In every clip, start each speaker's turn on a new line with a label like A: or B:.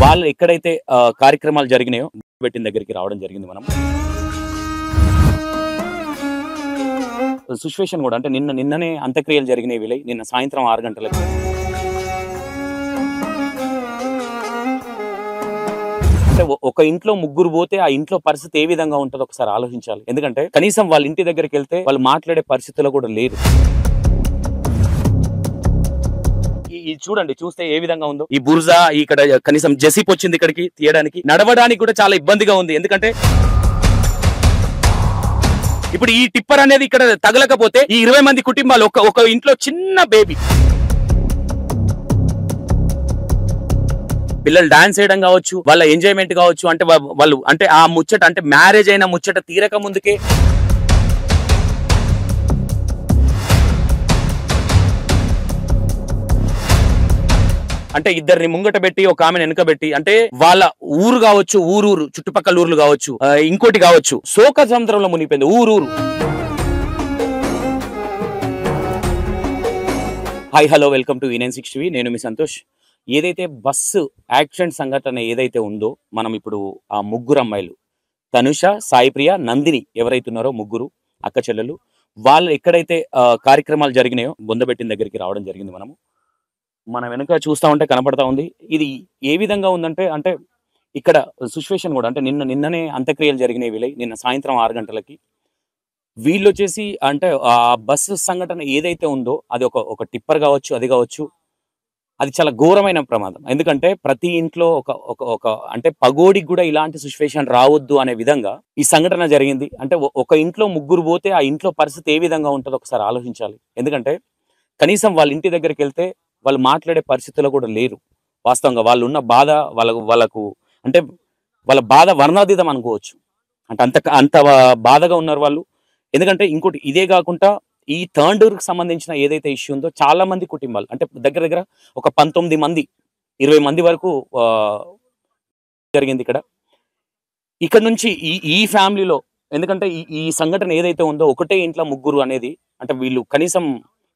A: వాళ్ళు ఎక్కడైతే కార్యక్రమాలు జరిగినాయో పెట్టిన దగ్గరికి రావడం జరిగింది. మనం సిచ్యువేషన్ కూడా అంటే నిన్ననే అంత్యక్రియలు జరిగినాయి. వీళ్ళై నిన్న సాయంత్రం 6 గంటలకు. అంటే ఒక ఇంట్లో ముగ్గురు పోతే ఆ ఇంట్లో పరిస్థితి ఏ విధంగా ఉంటుందో ఒకసారి ఆలోచించాలి. ఎందుకంటే కనీసం వాళ్ళ ఇంటి దగ్గరికి వెళ్తే వాళ్ళు మాట్లాడే పరిస్థితుల్లో కూడా లేరు. ఇది చూడండి, చూస్తే ఏ విధంగా ఉందో ఈ బుర్జా. ఇక్కడ కనీసం జెసిప్ వచ్చింది ఇక్కడికి తీయడానికి, నడవడానికి కూడా చాలా ఇబ్బందిగా ఉంది. ఎందుకంటే ఇప్పుడు ఈ టిప్పర్ అనేది ఇక్కడ తగలకపోతే ఈ 20 మంది కుటుంబాలు ఒక ఇంట్లో చిన్న బేబీ పిల్లలు డాన్స్ చేయడం కావచ్చు, వాళ్ళ ఎంజాయ్మెంట్ కావచ్చు, అంటే వాళ్ళు అంటే ఆ ముచ్చట అంటే మ్యారేజ్ అయిన ముచ్చట తీరక ముందుకే అంటే ఇద్దరిని ముంగట పెట్టి ఒక ఆమెను వెనకబెట్టి, అంటే వాళ్ళ ఊరు కావచ్చు, ఊరు చుట్టుపక్కల ఊర్లు కావచ్చు, ఇంకోటి కావచ్చు, శోక సముద్రంలో మునిగిపోయింది ఊరు. Hi hello, welcome to E960 TV. నేను మీ సంతోష్. ఏదైతే బస్సు యాక్సిడెంట్ సంఘటన ఏదైతే ఉందో, మనం ఇప్పుడు ఆ ముగ్గురు అమ్మాయిలు తనుష, సాయిప్రియ, నందిని ఎవరైతే ఉన్నారో ముగ్గురు అక్క చెల్లెలు, వాళ్ళు ఎక్కడైతే కార్యక్రమాలు జరిగినాయో బొందబెట్టిన దగ్గరికి రావడం జరిగింది. మనం వెనక చూస్తూ ఉంటే కనపడతా ఉంది. ఇది ఏ విధంగా ఉందంటే, అంటే ఇక్కడ సిచ్యువేషన్ కూడా అంటే నిన్ననే అంత్యక్రియలు జరిగినాయి. వీళ్ళై నిన్న సాయంత్రం 6 గంటలకి. వీళ్ళు వచ్చేసి అంటే ఆ బస్సు సంఘటన ఏదైతే ఉందో అది ఒక టిప్పర్ కావచ్చు, అది కావచ్చు, అది చాలా ఘోరమైన ప్రమాదం. ఎందుకంటే ప్రతి ఇంట్లో ఒక అంటే పగోడికి కూడా ఇలాంటి సిచ్యువేషన్ రావద్దు అనే విధంగా ఈ సంఘటన జరిగింది. అంటే ఒక ఇంట్లో ముగ్గురు పోతే ఆ ఇంట్లో పరిస్థితి ఏ విధంగా ఉంటుందో ఒకసారి ఆలోచించాలి. ఎందుకంటే కనీసం వాళ్ళ ఇంటి దగ్గరికి వెళ్తే వాళ్ళు మాట్లాడే పరిస్థితుల్లో కూడా లేరు. వాస్తవంగా వాళ్ళు ఉన్న బాధ వాళ్ళకు అంటే వాళ్ళ బాధ వర్ణాతీతం అనుకోవచ్చు. అంటే అంత బాధగా ఉన్నారు వాళ్ళు. ఎందుకంటే ఇంకోటి ఇదే కాకుండా ఈ తాండూరుకు సంబంధించిన ఏదైతే ఇష్యూ ఉందో చాలా మంది కుటుంబాలు అంటే దగ్గర ఒక 19 మంది 20 మంది వరకు జరిగింది ఇక్కడ నుంచి ఈ ఫ్యామిలీలో. ఎందుకంటే ఈ సంఘటన ఏదైతే ఉందో ఒకటే ఇంట్లో ముగ్గురు అనేది, అంటే వీళ్ళు కనీసం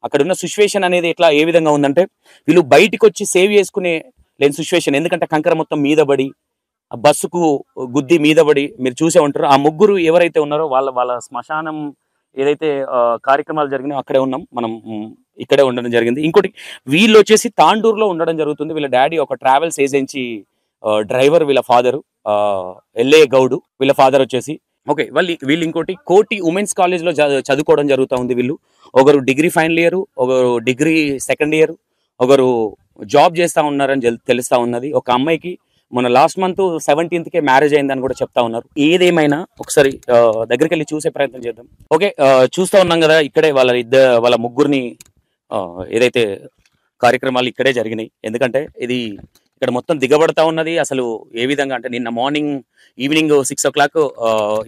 A: అక్కడ ఉన్న సిచ్యువేషన్ అనేది ఏ విధంగా ఉందంటే, వీళ్ళు బయటికి వచ్చి సేవ్ చేసుకునే లేని సిచ్యువేషన్. ఎందుకంటే కంకర మొత్తం మీద పడి ఆ బస్సుకు గుద్ది మీద పడి మీరు చూసే ఉంటారు. ఆ ముగ్గురు ఎవరైతే ఉన్నారో వాళ్ళ శ్మశానం ఏదైతే కార్యక్రమాలు జరిగినాయో అక్కడే ఉన్నాం మనం, ఇక్కడే ఉండడం జరిగింది. ఇంకోటి వీళ్ళు వచ్చేసి తాండూరులో ఉండడం జరుగుతుంది. వీళ్ళ డాడీ ఒక ట్రావెల్స్ ఏజెన్సీ డ్రైవర్, వీళ్ళ ఫాదరు ఎల్ఏ గౌడు వీళ్ళ ఫాదర్ వచ్చేసి. ఓకే, వీళ్ళు ఇంకోటి కోటి ఉమెన్స్ కాలేజ్లో చదువుకోవడం జరుగుతూ ఉంది. వీళ్ళు ఒకరు డిగ్రీ ఫైనల్ ఇయర్, ఒకరు డిగ్రీ సెకండ్ ఇయర్, ఒకరు జాబ్ చేస్తూ ఉన్నారని తెలుస్తూ ఉన్నది. ఒక అమ్మాయికి మొన్న లాస్ట్ మంత్ 17th మ్యారేజ్ అయిందని కూడా చెప్తా ఉన్నారు. ఏదేమైనా ఒకసారి దగ్గరికి వెళ్ళి చూసే ప్రయత్నం చేద్దాం. ఓకే, చూస్తూ ఉన్నాం కదా, ఇక్కడే వాళ్ళ ముగ్గురిని ఏదైతే కార్యక్రమాలు ఇక్కడే జరిగినాయి. ఎందుకంటే ఇది ఇక్కడ మొత్తం దిగబడతా ఉన్నది. అసలు ఏ విధంగా అంటే నిన్న ఈవినింగ్ 6 o'clock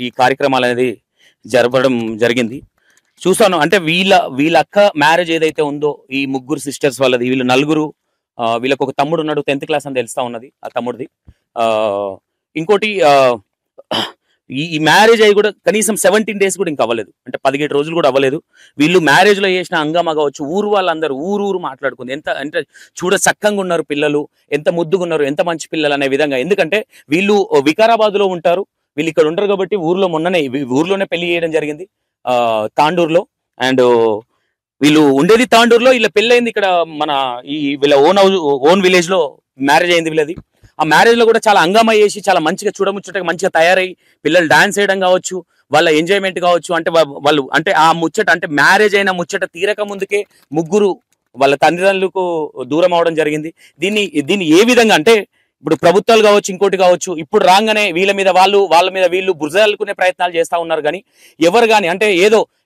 A: ఈ కార్యక్రమాలు అనేది జరపడం జరిగింది. చూస్తాను అంటే వీళ్ళ అక్క మ్యారేజ్ ఏదైతే ఉందో ఈ ముగ్గురు సిస్టర్స్ వాళ్ళది, వీళ్ళు నలుగురు. వీళ్ళకి ఒక తమ్ముడు ఉన్నాడు, 10th class అని తెలుస్తా ఉన్నది ఆ తమ్ముడిది. ఇంకోటి ఈ మ్యారేజ్ అయ్యి కూడా కనీసం 17 days కూడా ఇంకా అవ్వలేదు, అంటే 17 రోజులు కూడా అవ్వలేదు. వీళ్ళు మ్యారేజ్ లో చేసిన హంగామా కావచ్చు, ఊరు వాళ్ళందరూ ఊరు మాట్లాడుకుంది. అంటే చూడ చక్కగా ఉన్నారు పిల్లలు, ఎంత ముద్దుగా ఉన్నారు, ఎంత మంచి పిల్లలు అనే విధంగా. ఎందుకంటే వీళ్ళు వికారాబాద్ లో ఉంటారు, వీళ్ళు ఇక్కడ ఉంటారు కాబట్టి ఊర్లోనే పెళ్లి చేయడం జరిగింది తాండూరులో. అండ్ వీళ్ళు ఉండేది తాండూరులో, వీళ్ళ పెళ్ళి అయింది ఇక్కడ మన వీళ్ళ ఓన్ విలేజ్ లో మ్యారేజ్ అయింది వీళ్ళది. ఆ మ్యారేజ్ లో కూడా చాలా హంగామా చేసి చాలా మంచిగా చూడముచ్చటగా మంచిగా తయారై పిల్లలు డాన్స్ చేయడం కావచ్చు, వాళ్ళ ఎంజాయ్మెంట్ కావచ్చు, అంటే వాళ్ళు అంటే ఆ ముచ్చట అంటే మ్యారేజ్ అయిన ముచ్చట తీరక ముందుకే ముగ్గురు వాళ్ళ తల్లిదండ్రులకు దూరం అవడం జరిగింది. దీన్ని ఏ విధంగా అంటే ఇప్పుడు ప్రభుత్వాలు కావచ్చు, ఇంకోటి కావచ్చు, ఇప్పుడు రాగానే వీళ్ళ మీద వీళ్ళు బురదలుకునే ప్రయత్నాలు చేస్తూ ఉన్నారు. కానీ ఎవరు కానీ అంటే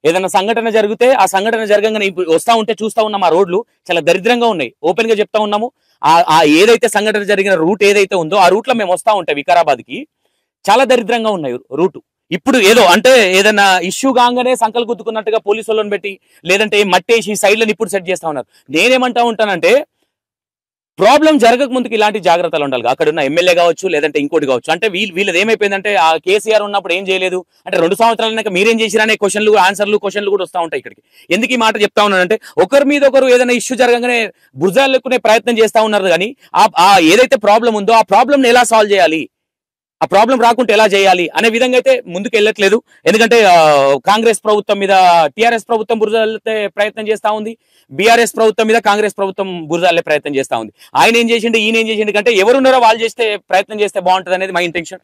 A: ఏదైనా సంఘటన జరిగితే ఆ సంఘటన జరగగానే వస్తూ ఉంటే చూస్తూ ఉన్నాం, ఆ రోడ్లు చాలా దరిద్రంగా ఉన్నాయి. ఓపెన్ గా చెప్తా ఉన్నాము. ఆ ఏదైతే సంఘటన జరిగిన రూట్ ఏదైతే ఉందో ఆ రూట్ లో మేము వస్తూ ఉంటాం వికారాబాద్ కి, చాలా దరిద్రంగా ఉన్నాయి రూటు. ఇప్పుడు అంటే ఏదైనా ఇష్యూ కాగానే సంకలు గుద్దుకున్నట్టుగా పోలీసు వాళ్ళని పెట్టి లేదంటే మట్టేసి సైడ్లను ఇప్పుడు సెట్ చేస్తా ఉన్నారు. నేనేమంటా ఉంటానంటే ప్రాబ్లం జరగక ముందుకు ఇలాంటి జాగ్రత్తలు ఉండాలి. అక్కడ ఉన్న ఎమ్మెల్యే కావచ్చు, లేదంటే ఇంకోటి కావచ్చు. అంటే వీళ్ళది ఏమైపోయిందంటే ఆ కేసీఆర్ ఉన్నప్పుడు ఏం చేయలేదు, అంటే 2 సంవత్సరాలైనాక మీరేం చేసిరనే క్వశ్చన్లు క్వశ్చన్లు కూడా వస్తూ ఉంటాయి ఇక్కడికి. ఎందుకు ఈ మాట చెప్తా ఉన్నానంటే, ఒకరి మీద ఒకరు ఏదైనా ఇష్యూ జరగగానే భుజాలు ఎక్కునే ప్రయత్నం చేస్తా ఉన్నారు కానీ ఆ ఏదైతే ప్రాబ్లం ఉందో ఆ ప్రాబ్లం ఎలా సాల్వ్ చేయాలి, ఆ ప్రాబ్లం రాకుంటే ఎలా చేయాలి అనే విధంగా అయితే ముందుకు వెళ్ళట్లేదు. ఎందుకంటే కాంగ్రెస్ ప్రభుత్వం మీద టీఆర్ఎస్ ప్రభుత్వం బురదల్లే ప్రయత్నం చేస్తా ఉంది, బీఆర్ఎస్ ప్రభుత్వం మీద కాంగ్రెస్ ప్రభుత్వం బురదల్లే ప్రయత్నం చేస్తా ఉంది. ఆయన ఏం చేసిండు, ఈయన ఏం చేసిండు కంటే ఎవరున్నారో వాళ్ళు చేస్తే ప్రయత్నం చేస్తే బాగుంటుంది అనేది మా ఇంటెన్షన్.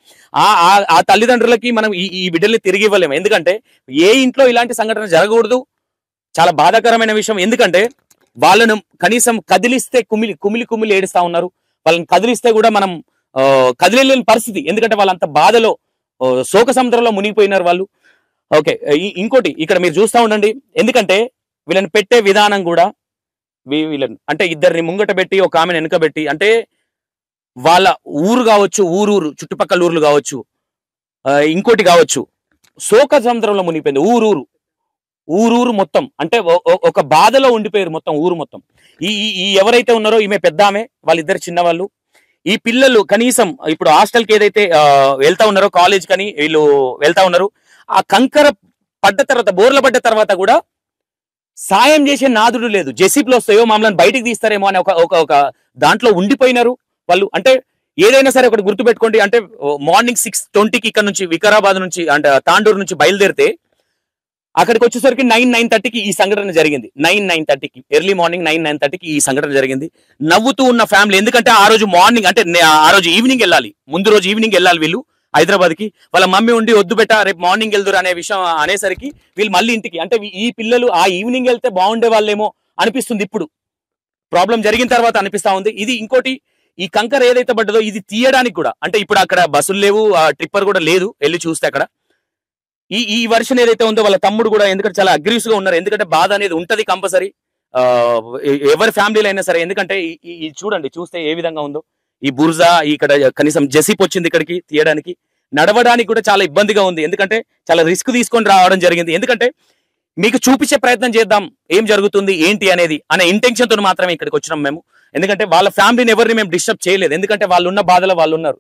A: ఆ తల్లిదండ్రులకి మనం ఈ బిడ్డల్ని తిరిగి ఇవ్వలేము. ఎందుకంటే ఏ ఇంట్లో ఇలాంటి సంఘటన జరగకూడదు. చాలా బాధాకరమైన విషయం. ఎందుకంటే వాళ్ళను కనీసం కదిలిస్తే కుమిలి కుమిలి కుమిలి ఏడుస్తా ఉన్నారు. వాళ్ళని కదిలిస్తే కూడా మనం కదిలేని పరిస్థితి. ఎందుకంటే వాళ్ళంత బాధలో శోక సముద్రంలో మునిగిపోయినారు వాళ్ళు. ఓకే, ఇంకోటి ఇక్కడ మీరు చూస్తూ ఉండండి. ఎందుకంటే వీళ్ళని పెట్టే విధానం కూడా వీళ్ళని అంటే ఇద్దరిని ముంగట పెట్టి ఒక ఆమెను వెనుకబెట్టి, అంటే వాళ్ళ ఊరు కావచ్చు, ఊరూరు చుట్టుపక్కల ఊర్లు కావచ్చు, ఇంకోటి కావచ్చు, శోక సముద్రంలో మునిగిపోయింది ఊరూరు మొత్తం. అంటే ఒక బాధలో ఉండిపోయారు మొత్తం ఊరు మొత్తం. ఈ ఎవరైతే ఉన్నారో ఈమె పెద్ద ఆమె, వాళ్ళిద్దరు చిన్నవాళ్ళు. ఈ పిల్లలు కనీసం ఇప్పుడు హాస్టల్కి ఏదైతే వెళ్తా ఉన్నారో, కాలేజ్ కని వీళ్ళు వెళ్తా ఉన్నారు, ఆ కంకర పడ్డ తర్వాత, బోర్ల పడ్డ తర్వాత కూడా సాయం చేసే నాదుడు లేదు. జెసిప్లు వస్తాయో మమ్మల్ని బయటికి తీస్తారేమో అని ఒక దాంట్లో ఉండిపోయినారు వాళ్ళు. అంటే ఏదైనా సరే ఒకటి గుర్తుపెట్టుకోండి, అంటే మార్నింగ్ 6:20కి ఇక్కడ నుంచి వికారాబాద్ నుంచి అంటే తాండూరు నుంచి బయలుదేరితే అక్కడికి వచ్చేసరికి 9:30కి ఈ సంఘటన జరిగింది. 9:30కి ఎర్లీ మార్నింగ్ 9:30కి ఈ సంఘటన జరిగింది. నవ్వుతూ ఉన్న ఫ్యామిలీ. ఎందుకంటే ఆ రోజు మార్నింగ్ అంటే ఆ రోజు ఈవినింగ్ వెళ్ళాలి, ముందు రోజు ఈవినింగ్ వెళ్ళాలి వీళ్ళు హైదరాబాద్కి. వాళ్ళ మమ్మీ ఉండి వద్దు బెట్ట రేపు మార్నింగ్ వెళ్దురు అనే విషయం అనేసరికి వీళ్ళు మళ్ళీ ఇంటికి, అంటే ఈ పిల్లలు ఆ ఈవినింగ్ వెళ్తే బాగుండే వాళ్ళేమో అనిపిస్తుంది ఇప్పుడు, ప్రాబ్లం జరిగిన తర్వాత అనిపిస్తా ఉంది. ఇది ఇంకోటి, ఈ కంకర ఏదైతే పడ్డదో ఇది తీయడానికి కూడా, అంటే ఇప్పుడు అక్కడ బస్సులు లేవు, ట్రిప్పర్ కూడా లేదు వెళ్ళి చూస్తే అక్కడ. ఈ వర్షన్ ఏదైతే ఉందో వాళ్ళ తమ్ముడు కూడా, ఎందుకంటే చాలా అగ్రెసివ్ గా ఉన్నారు. ఎందుకంటే బాధ అనేది ఉంటది కంపల్సరీ ఎవరి ఫ్యామిలీలో అయినా సరే. ఎందుకంటే చూడండి, చూస్తే ఏ విధంగా ఉందో ఈ బుర్జా. ఇక్కడ కనీసం జెసిప్ వచ్చింది ఇక్కడికి తీయడానికి, నడవడానికి కూడా చాలా ఇబ్బందిగా ఉంది. ఎందుకంటే చాలా రిస్క్ తీసుకొని రావడం జరిగింది. ఎందుకంటే మీకు చూపించే ప్రయత్నం చేద్దాం ఏం జరుగుతుంది ఏంటి అనేది అనే ఇంటెన్షన్ తో మాత్రమే ఇక్కడికి వచ్చినాం మేము. ఎందుకంటే వాళ్ళ ఫ్యామిలీని ఎవరిని మేము డిస్టర్బ్ చేయలేదు. ఎందుకంటే వాళ్ళు ఉన్న బాధలో వాళ్ళు ఉన్నారు.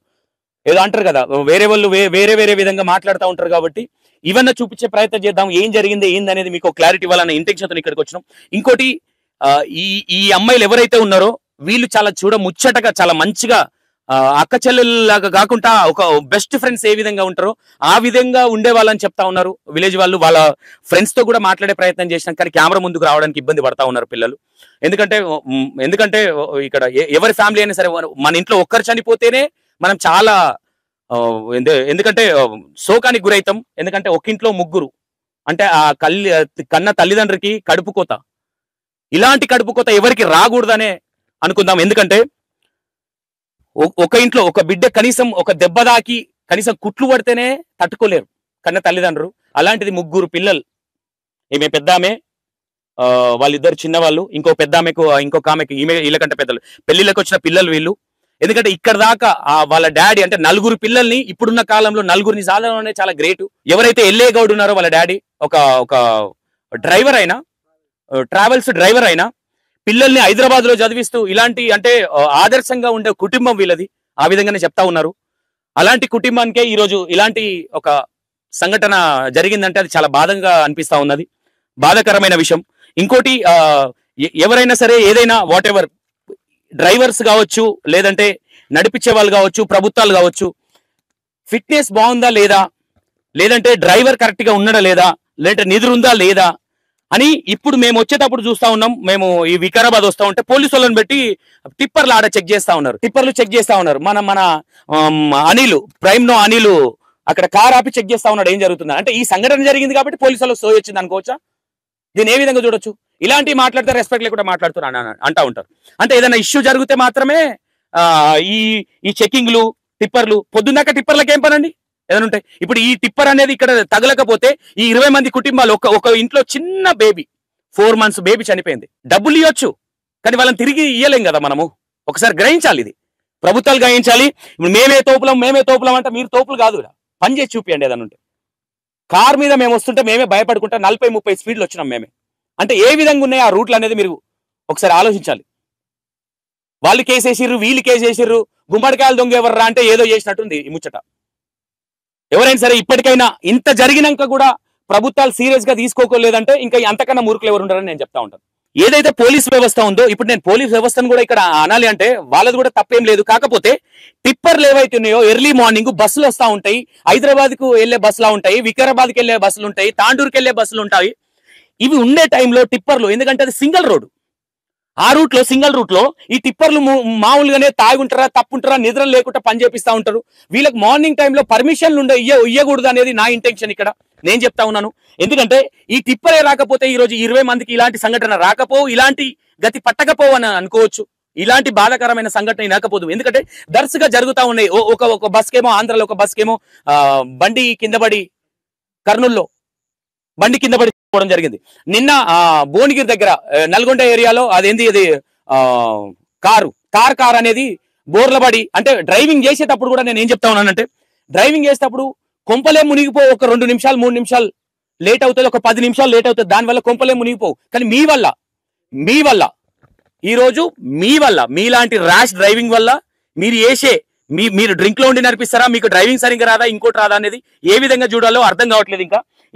A: ఏదో అంటారు కదా, వేరే వాళ్ళు వేరే విధంగా మాట్లాడుతూ ఉంటారు. కాబట్టి ఇవన్నీ చూపించే ప్రయత్నం చేద్దాం, ఏం జరిగింది ఏంది అనేది మీకు క్లారిటీ ఇవ్వాలన్న ఇంటెన్షన్ తో ఇక్కడికి వచ్చినాం. ఇంకోటి, ఈ అమ్మాయిలు ఎవరైతే ఉన్నారో వీళ్ళు చాలా ముచ్చటగా చాలా మంచిగా అక్క చెల్లెల్లాగా కాకుండా ఒక బెస్ట్ ఫ్రెండ్స్ ఏ విధంగా ఉంటారో ఆ విధంగా ఉండే వాళ్ళని చెప్తా ఉన్నారు విలేజ్ వాళ్ళు. వాళ్ళ ఫ్రెండ్స్ తో కూడా మాట్లాడే ప్రయత్నం చేసినాం, కానీ కెమెరా ముందుకు రావడానికి ఇబ్బంది పడతా ఉన్నారు పిల్లలు. ఎందుకంటే ఇక్కడ ఎవరి ఫ్యామిలీ అయినా సరే, మన ఇంట్లో ఒక్కరు చనిపోతేనే మనం చాలా ఎందుకంటే శోకానికి గురైతాం. ఎందుకంటే ఒక్కింట్లో ముగ్గురు అంటే ఆ కన్న తల్లిదండ్రికి కడుపు కోత, ఇలాంటి కడుపు కోత ఎవరికి రాకూడదనే అనుకుందాం. ఎందుకంటే ఒక ఇంట్లో ఒక బిడ్డ కనీసం ఒక దెబ్బ దాకి కనీసం కుట్లు పడితేనే తట్టుకోలేరు కన్న తల్లిదండ్రులు. అలాంటిది ముగ్గురు పిల్లలు. ఈమె పెద్ద ఆమె, వాళ్ళిద్దరు చిన్నవాళ్ళు, ఇంకొక ఆమెకి వీళ్ళకంటే పెద్దలు, పెళ్లిళ్ళకి వచ్చిన పిల్లలు వీళ్ళు. ఎందుకంటే ఇక్కడ దాకా వాళ్ళ డాడీ అంటే నలుగురు పిల్లల్ని, ఇప్పుడున్న కాలంలో నలుగురిని సాధన చాలా గ్రేట్. ఎవరైతే ఎల్ఏ గౌడ్ ఉన్నారో వాళ్ళ డాడీ ఒక డ్రైవర్ అయినా, ట్రావెల్స్ డ్రైవర్ అయినా, పిల్లల్ని హైదరాబాద్ లో చదివిస్తూ ఇలాంటి అంటే ఆదర్శంగా ఉండే కుటుంబం వీళ్ళది. ఆ విధంగానే చెప్తా ఉన్నారు. అలాంటి కుటుంబానికే ఈరోజు ఇలాంటి ఒక సంఘటన జరిగిందంటే అది చాలా బాధగా అనిపిస్తా ఉన్నది, బాధాకరమైన విషయం. ఇంకోటి, ఎవరైనా సరే ఏదైనా వాట్ ఎవర్, డ్రైవర్స్ కావచ్చు, లేదంటే నడిపించే వాళ్ళు కావచ్చు, ప్రభుత్వాలు కావచ్చు, ఫిట్నెస్ బాగుందా లేదా, లేదంటే డ్రైవర్ కరెక్ట్ గా ఉన్నాడా లేదా, లేదంటే నిధులుందా లేదా అని ఇప్పుడు మేము వచ్చేటప్పుడు చూస్తా ఉన్నాం. మేము ఈ వికారాబాద్ వస్తా ఉంటే పోలీసు వాళ్ళని పెట్టి టిప్పర్లు ఆడ చెక్ చేస్తా ఉన్నారు. మన అనిలు అనిలు అక్కడ కార్ ఆపి చెక్ చేస్తా ఉన్నాడు ఏం జరుగుతుంది అంటే. ఈ సంఘటన జరిగింది కాబట్టి పోలీసు వాళ్ళకి సోయి వచ్చింది అనుకోవచ్చా? దీన్ని ఏ విధంగా చూడొచ్చు? ఇలాంటి మాట్లాడితే రెస్పెక్ట్ లేకుండా మాట్లాడుతున్నారు అంటా ఉంటారు. అంటే ఏదైనా ఇష్యూ జరిగితే మాత్రమే ఈ చెకింగ్లు, టిప్పర్లు. పొద్దున్నాక టిప్పర్లకు ఏం పనండి ఏదైనా ఉంటాయి. ఇప్పుడు ఈ టిప్పర్ అనేది ఇక్కడ తగలకపోతే ఈ 20 మంది కుటుంబాలు, ఒక ఇంట్లో చిన్న బేబీ 4 months బేబీ చనిపోయింది. డబ్బులు ఇవ్వచ్చు కానీ వాళ్ళని తిరిగి ఇయ్యలేం కదా మనము. ఒకసారి గ్రహించాలి, ఇది ప్రభుత్వాలు గ్రహించాలి. ఇప్పుడు మేమే తోపులం అంటే మీరు తోపులు కాదు, పని చేసి చూపియండి ఏదైనా ఉంటే. కార్ మీద మేము వస్తుంటే మేమే భయపడుకుంటా 40-30 స్పీడ్లు వచ్చినాం మేమే. అంటే ఏ విధంగా ఉన్నాయి ఆ రూట్లు అనేది మీరు ఒకసారి ఆలోచించాలి. వాళ్ళు కేసేసిర్రు, వీళ్ళు కేసేసిర్రు, గుమ్మడికాయలు దొంగ ఎవర్రా అంటే ఏదో చేసినట్టుంది ఈ ముచ్చట. ఎవరైనా సరే ఇప్పటికైనా ఇంత జరిగినాక కూడా ప్రభుత్వాలు సీరియస్ గా తీసుకోలేదంటే ఇంకా అంతకన్నా మూర్ఖులు ఎవరు ఉంటారని నేను చెప్తా ఉంటాను. ఏదైతే పోలీస్ వ్యవస్థ ఉందో, ఇప్పుడు నేను పోలీస్ వ్యవస్థను కూడా ఇక్కడ అనాలి అంటే వాళ్ళది కూడా తప్పేం లేదు. కాకపోతే టిప్పర్లు ఏవైతే ఉన్నాయో ఎర్లీ మార్నింగ్ బస్సులు వస్తూ ఉంటాయి, హైదరాబాద్ కు వెళ్లే బస్సులు ఉంటాయి, వికారాబాద్కి వెళ్లే బస్సులు ఉంటాయి, తాండూరుకి వెళ్లే బస్సులు ఉంటాయి. ఇవి ఉండే టైంలో టిప్పర్లు, ఎందుకంటే అది సింగిల్ రోడ్, ఆ రూట్ లో సింగిల్ రూట్ లో ఈ టిప్పర్లు మామూలుగానే తాగుంటారా, తప్పుంటారా, నిద్ర లేకుండా పని చేపిస్తా ఉంటారు. వీళ్ళకి మార్నింగ్ టైంలో పర్మిషన్లు ఇయ్యకూడదు అనేది నా ఇంటెన్షన్ ఇక్కడ నేను చెప్తా ఉన్నాను. ఎందుకంటే ఈ టిప్పరే రాకపోతే ఈ రోజు 20 మందికి ఇలాంటి సంఘటన రాకపోవు, ఇలాంటి గతి పట్టకపోవు అని అనుకోవచ్చు. ఇలాంటి బాధాకరమైన సంఘటన రాకపోదు. ఎందుకంటే దర్శగా జరుగుతా ఉన్నాయి. ఒక బస్ కేమో ఆంధ్రలో, ఒక బస్ కేమో బండి కింద పడి కర్నూల్లో బండి కింద పడిపోవడం జరిగింది. నిన్న భువనగిరి దగ్గర నల్గొండ ఏరియాలో అదేంది అది కార్ అనేది బోర్లబడి, అంటే డ్రైవింగ్ చేసేటప్పుడు కూడా నేను ఏం చెప్తా ఉన్నానంటే డ్రైవింగ్ చేసేటప్పుడు కొంపలే మునిగిపో, ఒక 2 నిమిషాలు 3 నిమిషాలు లేట్ అవుతుంది, ఒక 10 నిమిషాలు లేట్ అవుతుంది, దానివల్ల కొంపలే మునిగిపోవు. కానీ మీ వల్ల ఈరోజు మీలాంటి ర్యాష్ డ్రైవింగ్ వల్ల మీరు డ్రింక్ లో ఉండి నడిపిస్తారా, మీకు డ్రైవింగ్ సరిగ్గా రాదా, ఇంకోటి రాదా అనేది ఏ విధంగా చూడాలో అర్థం కావట్లేదు.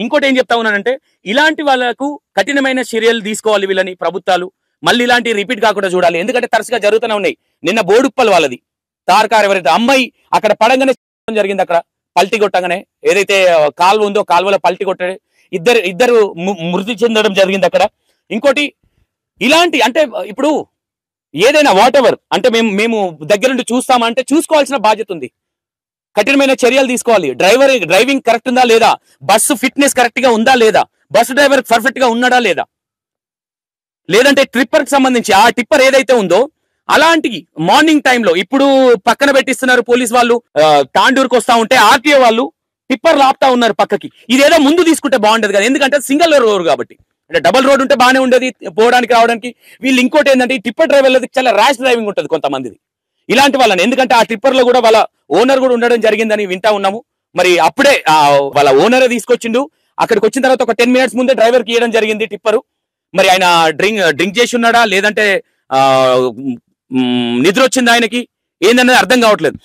A: ఇంకోటి ఏం చెప్తా ఉన్నానంటే ఇలాంటి వాళ్ళకు కఠినమైన చర్యలు తీసుకోవాలి వీళ్ళని ప్రభుత్వాలు. మళ్ళీ ఇలాంటి రిపీట్ కాకుండా చూడాలి. ఎందుకంటే తరచుగా జరుగుతూనే ఉన్నాయి. నిన్న బోడుప్పల్ వాళ్ళది తార్కార్ ఎవరైతే అమ్మాయి అక్కడ పడంగానే జరిగింది, అక్కడ పల్టీ కొట్టగానే ఏదైతే కాలువ ఉందో కాలువలో పల్టీ కొట్టాడు, ఇద్దరు మృతి చెందడం జరిగింది అక్కడ. ఇంకోటి ఇలాంటి అంటే ఇప్పుడు ఏదైనా వాట్ ఎవర్ అంటే మేము దగ్గరుండి చూస్తామంటే చూసుకోవాల్సిన బాధ్యత ఉంది. కఠినమైన చర్యలు తీసుకోవాలి. డ్రైవింగ్ కరెక్ట్ ఉందా లేదా, బస్సు ఫిట్నెస్ కరెక్ట్ గా ఉందా లేదా, బస్సు డ్రైవర్ పర్ఫెక్ట్ గా ఉన్నాడా లేదా, లేదంటే ట్రిప్పర్ కి సంబంధించి ఆ టిప్పర్ ఏదైతే ఉందో అలాంటి మార్నింగ్ టైంలో ఇప్పుడు పక్కన పెట్టిస్తున్నారు పోలీస్ వాళ్ళు. తాండూరుకు వస్తా ఉంటే ఆర్టీఓ వాళ్ళు టిప్పర్లు ఆపుతా ఉన్నారు పక్కకి. ఇదేదో ముందు తీసుకుంటే బాగుండేది కదా, ఎందుకంటే సింగిల్ రోడ్ కాబట్టి. అంటే డబుల్ రోడ్ ఉంటే బాగానే ఉండేది పోవడానికి రావడానికి. వీళ్ళు ఇంకోటి ఏంటంటే ఈ టిప్పర్ డ్రైవర్లది చాలా ర్యాష్ డ్రైవింగ్ ఉంటుంది కొంతమందిది. ఇలాంటి వాళ్ళని, ఎందుకంటే ఆ టిప్పర్ లో కూడా వాళ్ళ ఓనర్ కూడా ఉండడం జరిగిందని వింటా ఉన్నాము. మరి అప్పుడే వాళ్ళ ఓనరే తీసుకొచ్చిండు. అక్కడికి వచ్చిన తర్వాత ఒక 10 మినిట్స్ ముందే డ్రైవర్ కి ఇవ్వడం జరిగింది టిప్పరు. మరి ఆయన డ్రింక్ చేసి ఉన్నాడా లేదంటే నిద్ర వచ్చింది ఆయనకి ఏందనేది అర్థం కావట్లేదు.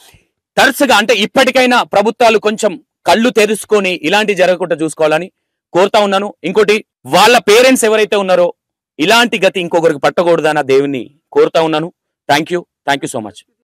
A: తరచుగా అంటే ఇప్పటికైనా ప్రభుత్వాలు కొంచెం కళ్ళు తెరుచుకొని ఇలాంటి జరగకుండా చూసుకోవాలని కోరుతా ఉన్నాను. ఇంకోటి వాళ్ళ పేరెంట్స్ ఎవరైతే ఉన్నారో ఇలాంటి గతి ఇంకొకరికి పట్టకూడదన్న దేవుని కోరుతా ఉన్నాను. Thank you so much.